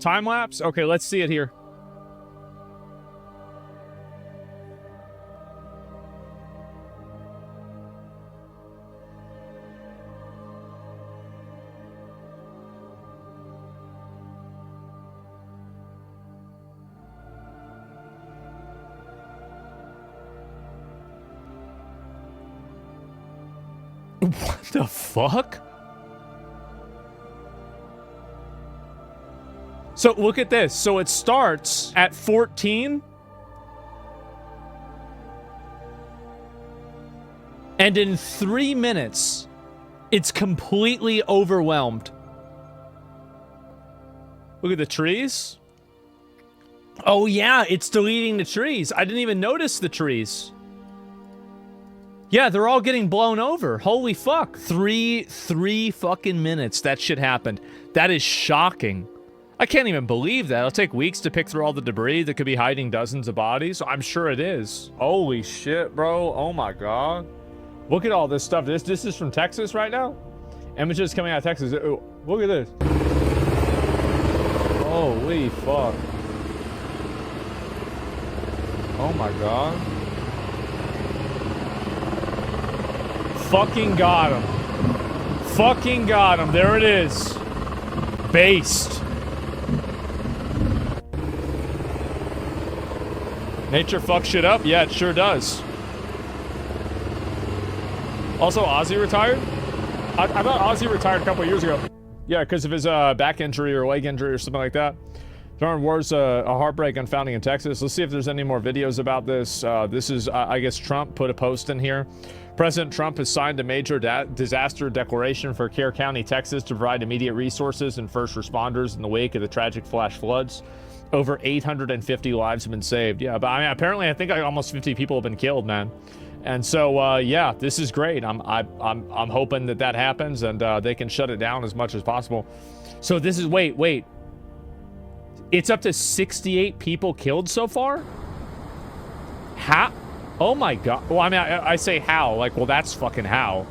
Time lapse? Okay, let's see it here. What the fuck? So look at this. So it starts at 14. And in 3 minutes, it's completely overwhelmed. Look at the trees. Oh yeah, it's deleting the trees. I didn't even notice the trees. Yeah, they're all getting blown over. Holy fuck. Three fucking minutes that shit happened. That is shocking. I can't even believe that. It'll take weeks to pick through all the debris that could be hiding dozens of bodies. I'm sure it is. Holy shit, bro. Oh my god. Look at all this stuff. This is from Texas right now? Images coming out of Texas. Ooh, look at this. Holy fuck. Oh my god. Fucking got him. Fucking got him. There it is. Based. Nature fucks shit up? Yeah, it sure does. Also, Ozzy retired? I thought Ozzy retired a couple years ago. Yeah, because of his back injury or leg injury or something like that. Darn War's a heartbreak unfounding in Texas. Let's see if there's any more videos about this. This is, I guess, Trump put a post in here. President Trump has signed a major disaster declaration for Kerr County, Texas, to provide immediate resources and first responders in the wake of the tragic flash floods. Over 850 lives have been saved. Yeah, but I mean, apparently, I think almost 50 people have been killed, man. And so, yeah, this is great. I'm hoping that happens and they can shut it down as much as possible. So this is wait. It's up to 68 people killed so far? How? Oh my god. Well, I mean, I say how. Like, well, that's fucking how.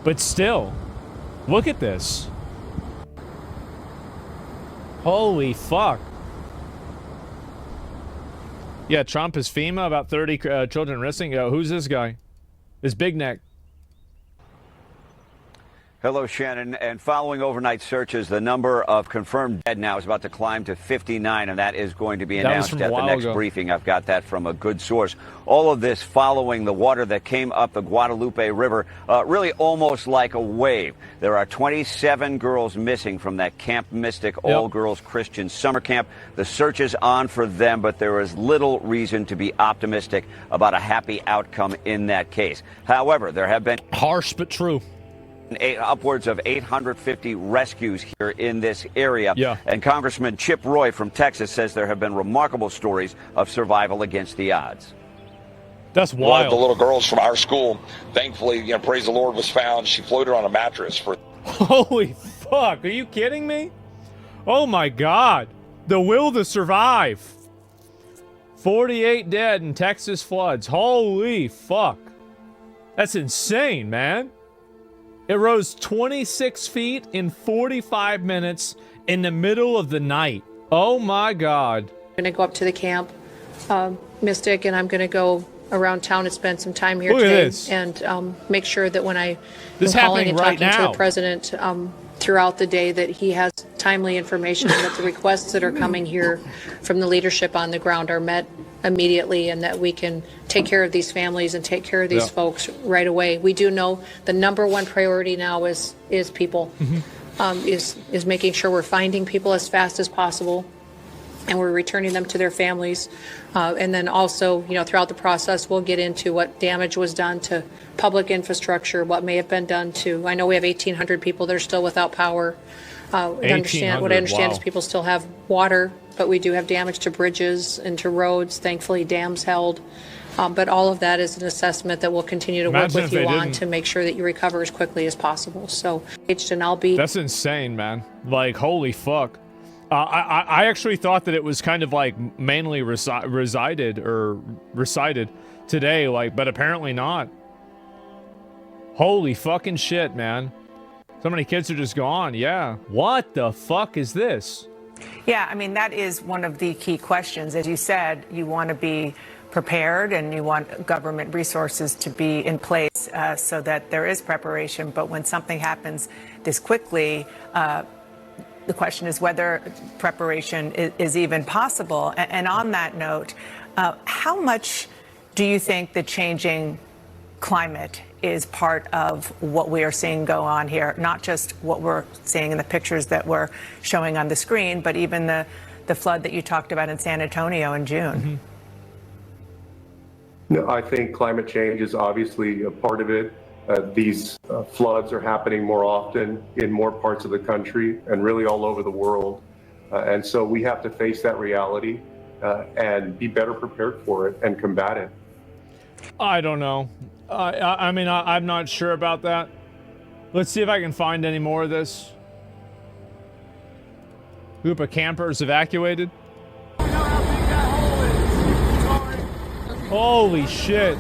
But still. Look at this. Holy fuck. Yeah, Trump is FEMA, about 30 children missing. Who's this guy? This big neck. Hello, Shannon. And following overnight searches, the number of confirmed dead now is about to climb to 59, and that is going to be announced at the next briefing. I've got that from a good source. All of this following the water that came up the Guadalupe River, really almost like a wave. There are 27 girls missing from that Camp Mystic all-girls Christian summer camp. The search is on for them, but there is little reason to be optimistic about a happy outcome in that case. However, there have been harsh but true. Upwards of 850 rescues here in this area. Yeah. And Congressman Chip Roy from Texas says there have been remarkable stories of survival against the odds. That's wild. One of the little girls from our school, thankfully, praise the Lord, was found. She floated on a mattress for... Holy fuck, are you kidding me? Oh my god. The will to survive. 48 dead in Texas floods. Holy fuck. That's insane, man. It rose 26 feet in 45 minutes in the middle of the night. Oh my god. I'm going to go up to the camp, Mystic, and I'm going to go around town and spend some time here Look today. At this. And make sure that when I am calling and right talking now. to the president throughout the day, that he has timely information and that the requests that are coming here from the leadership on the ground are met immediately, and that we can take care of these families and take care of these folks right away. We do know the number one priority now is people, is making sure we're finding people as fast as possible, and we're returning them to their families. And then also, throughout the process, we'll get into what damage was done to public infrastructure, what may have been done to, I know we have 1,800 people that are still without power. What I understand is people still have water, but we do have damage to bridges and to roads. Thankfully, dams held. But all of that is an assessment that we'll continue to work with you on to make sure that you recover as quickly as possible. So, and I'll be... That's insane, man. Like, holy fuck. I actually thought that it was kind of like mainly recited today, like, but apparently not. Holy fucking shit, man. So many kids are just gone, yeah. What the fuck is this? Yeah, I mean, that is one of the key questions. As you said, you want to be prepared and you want government resources to be in place so that there is preparation. But when something happens this quickly, the question is whether preparation is even possible. And on that note, how much do you think the changing climate is part of what we are seeing go on here? Not just what we're seeing in the pictures that we're showing on the screen, but even the flood that you talked about in San Antonio in June. Mm-hmm. No, I think climate change is obviously a part of it. These floods are happening more often in more parts of the country and really all over the world. And so we have to face that reality and be better prepared for it and combat it. I don't know. I mean, I'm not sure about that. Let's see if I can find any more of this. Group of campers evacuated. Holy shit.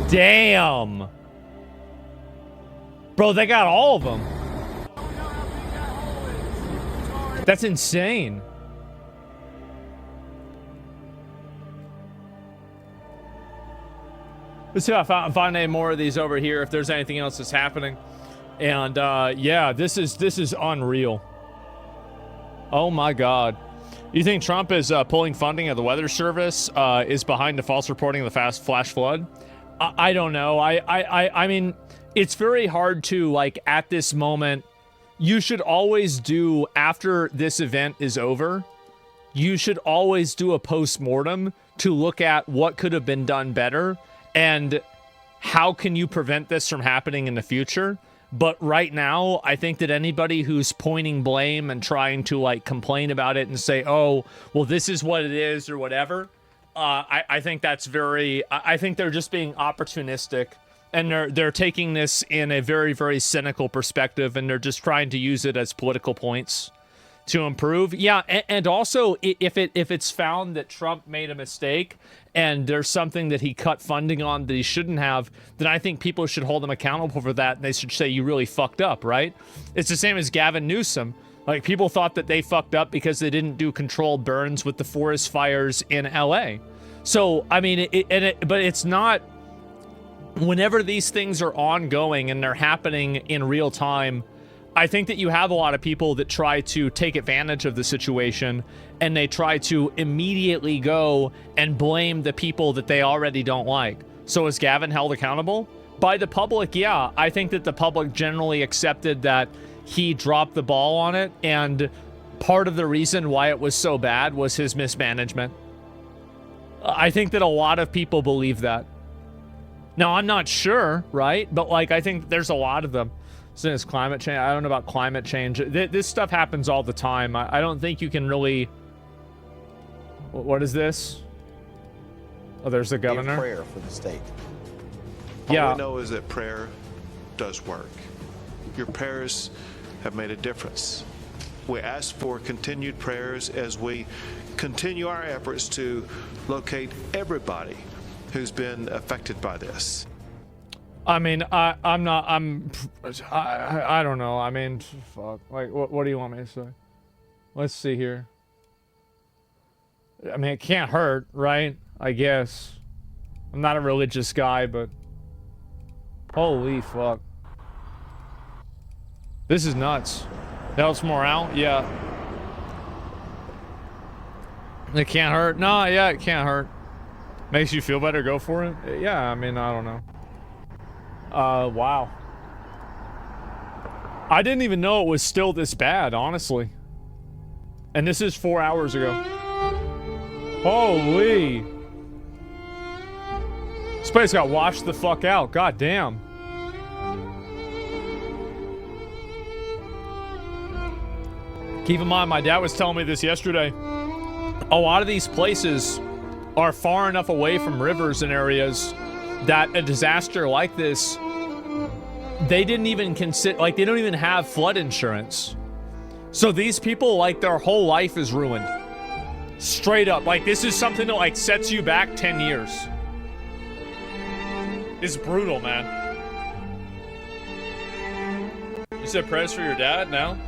Damn. Bro, they got all of them. That's insane. Let's see if I find any more of these over here, if there's anything else that's happening. And yeah, this is unreal. Oh my god. You think Trump is pulling funding of the Weather Service, is behind the false reporting of the flash flood? I don't know. I mean, it's very hard to, like, at this moment, you should always do, after this event is over, you should always do a post-mortem to look at what could have been done better and how can you prevent this from happening in the future. But right now, I think that anybody who's pointing blame and trying to, like, complain about it and say, oh, well, this is what it is or whatever, I think that's very... I think they're just being opportunistic, and they're taking this in a very, very cynical perspective, and they're just trying to use it as political points to improve. Yeah, and also, if it's found that Trump made a mistake and there's something that he cut funding on that he shouldn't have, then I think people should hold him accountable for that, and they should say, you really fucked up, right? It's the same as Gavin Newsom. Like, people thought that they fucked up because they didn't do controlled burns with the forest fires in LA. So, I mean, but it's not... Whenever these things are ongoing and they're happening in real time, I think that you have a lot of people that try to take advantage of the situation, and they try to immediately go and blame the people that they already don't like. So is Gavin held accountable? By the public, yeah. I think that the public generally accepted that he dropped the ball on it, and part of the reason why it was so bad was his mismanagement. I think that a lot of people believe that. Now, I'm not sure, right? But, like, I think there's a lot of them. Since climate change, I don't know about climate change. This stuff happens all the time. I don't think you can really... What is this? Oh, there's the governor. Prayer for the state. Yeah. All we know is that prayer does work. Your prayers have made a difference. We ask for continued prayers as we continue our efforts to locate everybody who's been affected by this. I mean, I don't know. I mean, fuck. Like, what do you want me to say? Let's see here. I mean, it can't hurt, right? I guess. I'm not a religious guy, but... Holy fuck. This is nuts. Helps morale? Yeah. It can't hurt? No, yeah, it can't hurt. Makes you feel better, go for it? Yeah, I mean, I don't know. Wow. I didn't even know it was still this bad, honestly. And this is 4 hours ago. Holy. This place got washed the fuck out. God damn. Keep in mind, my dad was telling me this yesterday. A lot of these places are far enough away from rivers and areas that a disaster like this, they didn't even consider, like, they don't even have flood insurance. So these people, like, their whole life is ruined. Straight up. Like, this is something that, like, sets you back 10 years. It's brutal, man. said prayers for your dad? No.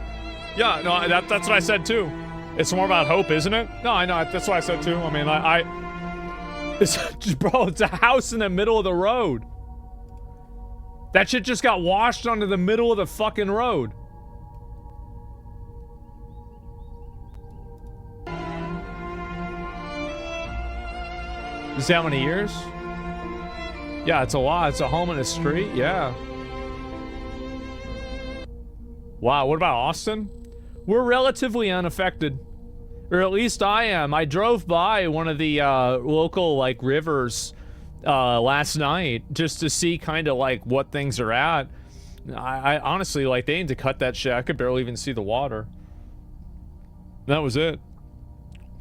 Yeah, no, that's what I said too. It's more about hope, isn't it? No, I know. That's what I said too. I mean, bro, it's a house in the middle of the road. That shit just got washed onto the middle of the fucking road. You see how many years? Yeah, it's a lot. It's a home in a street. Yeah. Wow, what about Austin? We're relatively unaffected. Or at least I am. I drove by one of the local, like, rivers last night just to see kind of, like, what things are at. I honestly, like, they need to cut that shit. I could barely even see the water. That was it.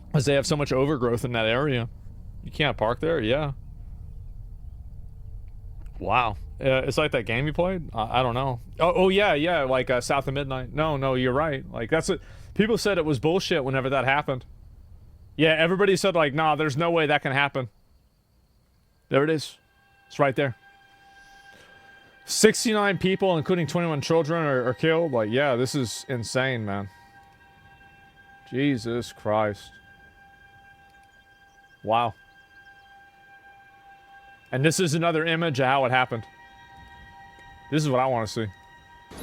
Because they have so much overgrowth in that area. You can't park there? Yeah. Wow. It's like that game you played? I don't know. Oh yeah, like South of Midnight. No, you're right. Like, that's it. People said it was bullshit whenever that happened. Yeah, everybody said, like, nah, there's no way that can happen. There it is. It's right there. 69 people, including 21 children, are killed. Like, yeah, this is insane, man. Jesus Christ. Wow. And this is another image of how it happened. This is what I want to see.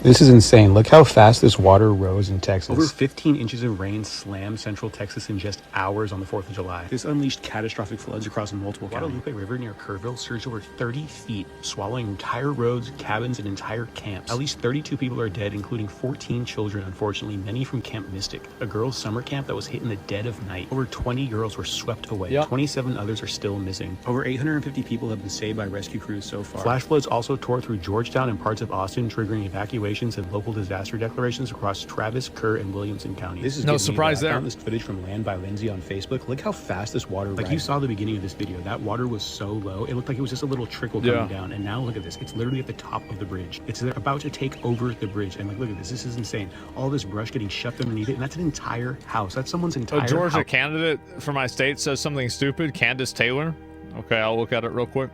This is insane. Look how fast this water rose in Texas. Over 15 inches of rain slammed central Texas in just hours on the 4th of July. This unleashed catastrophic floods across multiple counties. Guadalupe River near Kerrville surged over 30 feet, swallowing entire roads, cabins, and entire camps. At least 32 people are dead, including 14 children, unfortunately, many from Camp Mystic, a girls' summer camp that was hit in the dead of night. Over 20 girls were swept away. Yep. 27 others are still missing. Over 850 people have been saved by rescue crews so far. Flash floods also tore through Georgetown and parts of Austin, triggering evacuations and local disaster declarations across Travis, Kerr, and Williamson counties. This is no surprise there. I found this footage from Land by Lindsay on Facebook. Look how fast this water ran. Like you saw the beginning of this video, that water was so low, it looked like it was just a little trickle coming down. And now look at this. It's literally at the top of the bridge. It's about to take over the bridge. And like, look at this. This is insane. All this brush getting shoved underneath it, and that's an entire house. That's someone's entire house. A Georgia candidate for my state says something stupid. Candace Taylor. Okay, I'll look at it real quick.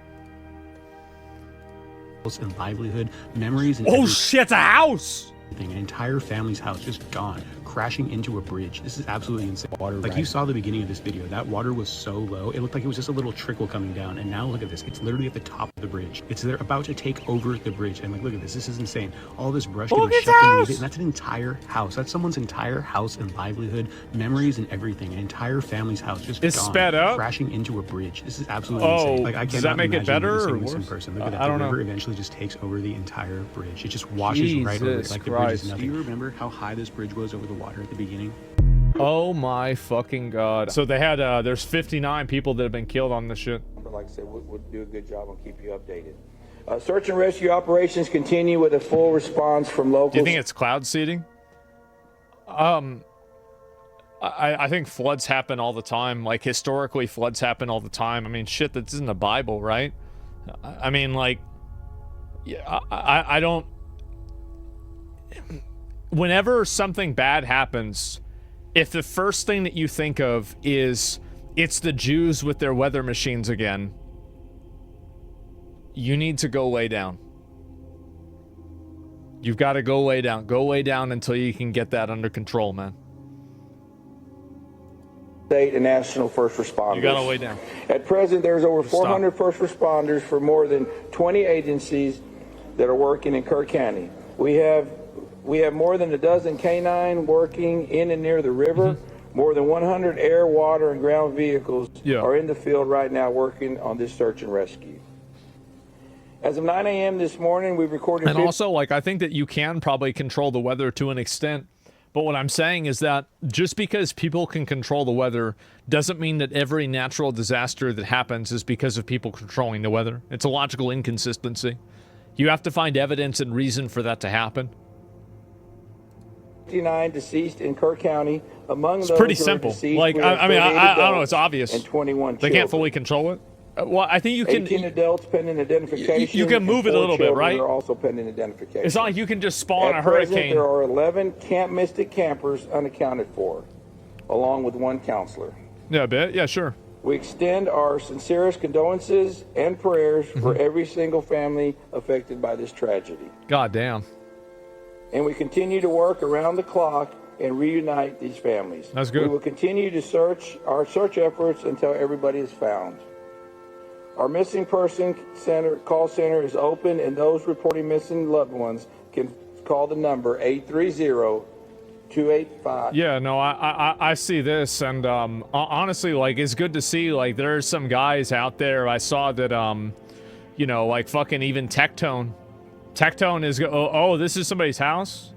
And livelihood, memories, and oh shit, it's a house! An entire family's house just gone, crashing into a bridge. This is absolutely insane. Water, like you saw the beginning of this video, that water was so low, it looked like it was just a little trickle coming down. And now look at this. It's literally at the top of the bridge. It's about to take over the bridge. And like, look at this. This is insane. All this brush getting shoved underneath it, and that's an entire house. That's someone's entire house and livelihood, memories, and everything. An entire family's house just gone, sped up, crashing into a bridge. This is absolutely insane. Like, I does that make it better or worse? In person. Look at that. The river eventually just takes over the entire bridge. It just washes right over it. Like the bridge is nothing. Do you remember how high this bridge was over the water at the beginning? Oh my fucking god. So they had there's 59 people that have been killed on this shit. Like I said, we'll do a good job and keep you updated. Search and rescue operations continue with a full response from locals. Do you think it's cloud seeding? I think floods happen all the time. Like, historically, floods happen all the time. I mean, shit, that's in the Bible, right? I mean, like, yeah, I don't... Whenever something bad happens, if the first thing that you think of is it's the Jews with their weather machines again, you need to go lay down. You've got to go lay down. Go lay down until you can get that under control, man. State and national first responders. You got to lay down. At present, there's over 400 first responders for more than 20 agencies that are working in Kerr County. We have more than a dozen canine working in and near the river. More than 100 air, water, and ground vehicles are in the field right now working on this search and rescue. As of 9 a.m. this morning, we've recorded... And also, like, I think that you can probably control the weather to an extent. But what I'm saying is that just because people can control the weather doesn't mean that every natural disaster that happens is because of people controlling the weather. It's a logical inconsistency. You have to find evidence and reason for that to happen. 59 deceased in Kerr County. Among those pretty simple. Deceased, like, I mean, I don't know. It's obvious. And 21 They can't fully control it. Well, I think you can... 18 adults pending identification. You can move it a little bit, right? Are also pending identification. It's not like you can just spawn a present, hurricane. There are 11 Camp Mystic campers unaccounted for, along with one counselor. Yeah, a bit. Yeah, sure. We extend our sincerest condolences and prayers for every single family affected by this tragedy. God damn. and we continue to work around the clock and reunite these families. That's good. We will continue to search efforts until everybody is found. Our missing person call center is open, and those reporting missing loved ones can call the number 830-285. Yeah, no, I see this, and honestly, like, it's good to see, like, there's some guys out there. I saw that, you know, like, fucking even Tectone is, oh, this is somebody's house?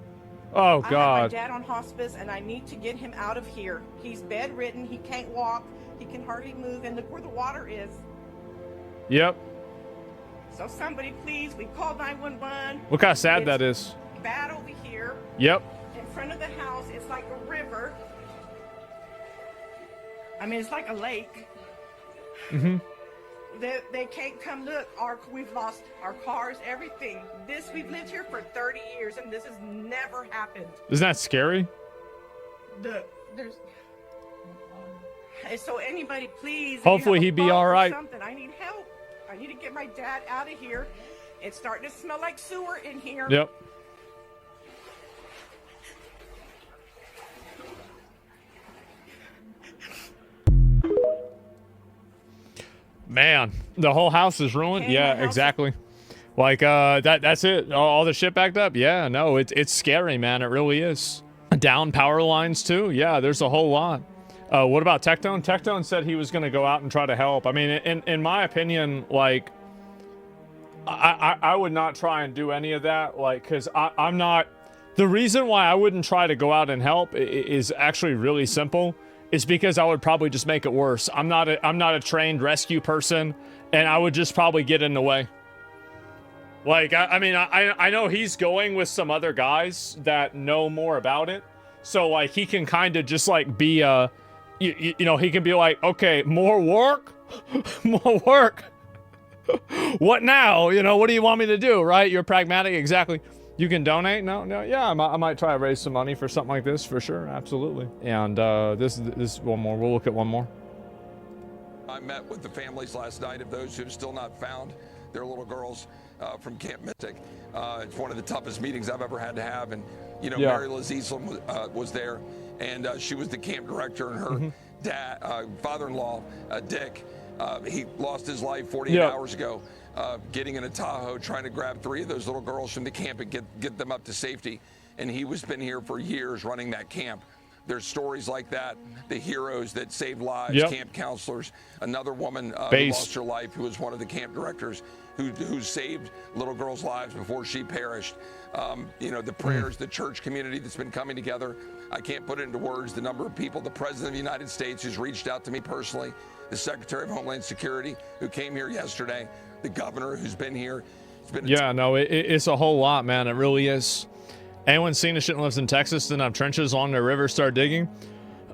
Oh, God. I have my dad on hospice, and I need to get him out of here. He's bedridden, he can't walk, he can hardly move, and look where the water is. Yep. So somebody please, we called 911. Look how sad that is. Bad over here. Yep. In front of the house, it's like a river. I mean, it's like a lake. Mm-hmm. They can't come look. We've lost our cars, everything. We've lived here for 30 years, and this has never happened. Isn't that scary? So anybody, please. Hopefully he'd be all right. Something. I need help. I need to get my dad out of here. It's starting to smell like sewer in here. Yep. Man, the whole house is ruined. Yeah, exactly. Like, that's it. All the shit backed up. Yeah, no, it's scary, man. It really is. Down power lines too. Yeah, there's a whole lot. What about Tectone? Tectone said he was going to go out and try to help. I mean, in my opinion, like, I would not try and do any of that. Like, cause I'm not, the reason why I wouldn't try to go out and help is actually really simple. Is because I would probably just make it worse. I'm not a trained rescue person, and I would just probably get in the way. Like, I mean, I know he's going with some other guys that know more about it, so like he can kind of just like be you know, he can be like, okay, more work, more work. What now? You know, what do you want me to do? Right? You're pragmatic, exactly. You can donate? No, yeah, I might try to raise some money for something like this, for sure, absolutely. And this is one more. We'll look at one more. I met with the families last night of those who have still not found their little girls from Camp Mystic. It's one of the toughest meetings I've ever had to have, and you know, yeah. Mary Liz Eastland was there, and she was the camp director, and her dad, father-in-law, Dick, he lost his life 48 hours ago. Getting in a Tahoe, trying to grab 3 of those little girls from the camp and get them up to safety. And he was been here for years running that camp. There's stories like that, the heroes that saved lives, camp counselors. Another woman who lost her life, who was one of the camp directors, who saved little girls' lives before she perished. You know, the prayers, the church community that's been coming together. I can't put it into words, the number of people, the President of the United States who's reached out to me personally, the Secretary of Homeland Security who came here yesterday, the governor who's been here. It's been it's a whole lot, man. It really is. Anyone seen a shit and lives in Texas didn't have trenches along the river start digging?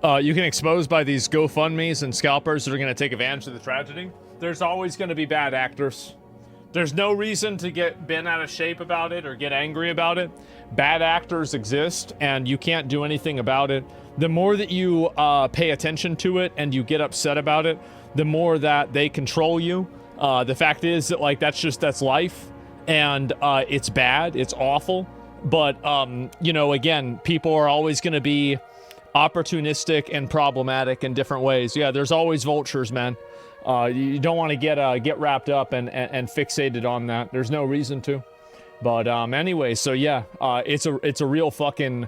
You can expose by these GoFundMes and scalpers that are going to take advantage of the tragedy. There's always going to be bad actors. There's no reason to get bent out of shape about it or get angry about it. Bad actors exist, and you can't do anything about it. The more that you pay attention to it and you get upset about it, the more that they control you. The fact is that, like, that's life, and it's bad, it's awful, but you know, again, people are always going to be opportunistic and problematic in different ways. Yeah, there's always vultures, man. You don't want to get wrapped up and fixated on that. There's no reason to. But anyway, so yeah, it's a real fucking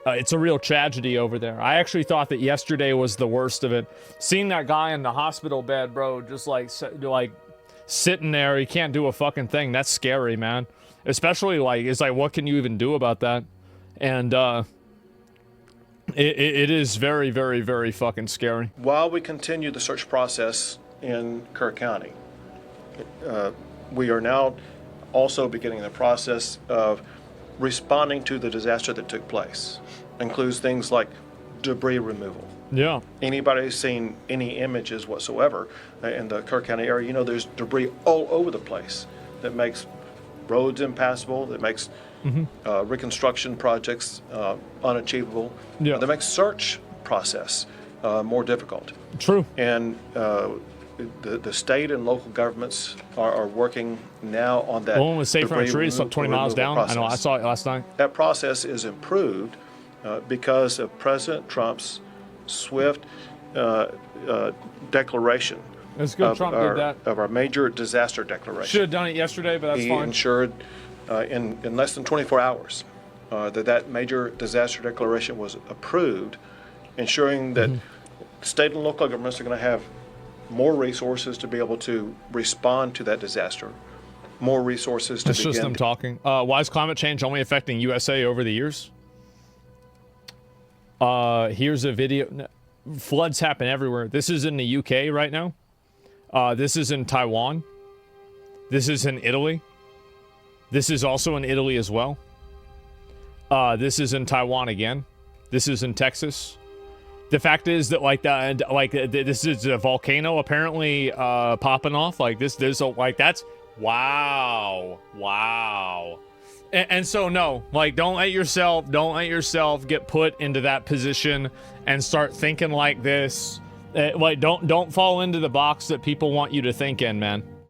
it's a real tragedy over there. I actually thought that yesterday was the worst of it. Seeing that guy in the hospital bed, bro, just like sitting there, he can't do a fucking thing. That's scary, man. Especially like, it's like, what can you even do about that? And it is very, very, very fucking scary. While we continue the search process in Kerr County, we are now also beginning the process of responding to the disaster that took place. Includes things like debris removal. Yeah. Anybody who's seen any images whatsoever in the Kerr County area, you know there's debris all over the place that makes roads impassable, that makes reconstruction projects unachievable, that makes search process more difficult. True. And the state and local governments are working now on that. The one was safe on a tree, it's like 20 miles down. Process. I know, I saw it last night. That process is improved because of President Trump's swift declaration. It's good Trump did that. Of our major disaster declaration. Should have done it yesterday, but that's he fine. He ensured in less than 24 hours that major disaster declaration was approved, ensuring that state and local governments are going to have more resources to be able to respond to that disaster, more resources to begin. It's just them talking. Why is climate change only affecting USA over the years? Here's a video. Floods happen everywhere. This is in the UK right now. This is in Taiwan. This is in Italy. This is also in Italy as well. This is in Taiwan again. This is in Texas. The fact is that this is a volcano apparently popping off. That's wow. And so no, don't let yourself get put into that position and start thinking like this. Don't fall into the box that people want you to think in, man.